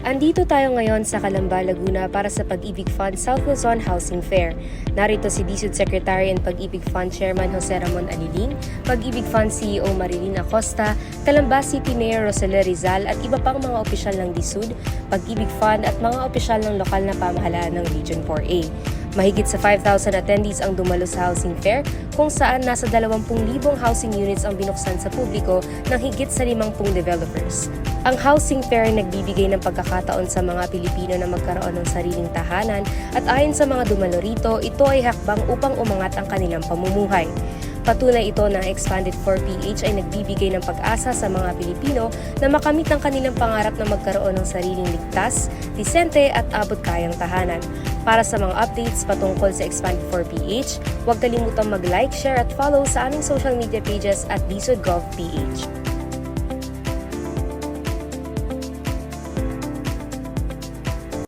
Andito tayo ngayon sa Calamba, Laguna para sa Pag-ibig Fund South Luzon Housing Fair. Narito si DSUD Secretary and Pag-ibig Fund Chairman Jose Ramon Aliling, Pag-ibig Fund CEO Marilyn Acosta, Calamba City Mayor Rosela Rizal at iba pang mga opisyal ng DSUD, Pag-ibig Fund at mga opisyal ng lokal na pamahalaan ng Region 4A. Mahigit sa 5,000 attendees ang dumalo sa housing fair kung saan nasa 20,000 housing units ang binuksan sa publiko ng higit sa 50 developers. Ang housing fair ay nagbibigay ng pagkakataon sa mga Pilipino na magkaroon ng sariling tahanan at ayon sa mga dumalo rito, ito ay hakbang upang umangat ang kanilang pamumuhay. Patunay ito na Expanded 4PH ay nagbibigay ng pag-asa sa mga Pilipino na makamit ang kanilang pangarap na magkaroon ng sariling ligtas, disente at abot-kayang tahanan. Para sa mga updates patungkol sa Expanded 4PH, huwag kalimutang mag-like, share at follow sa aming social media pages at DSUD.gov.ph.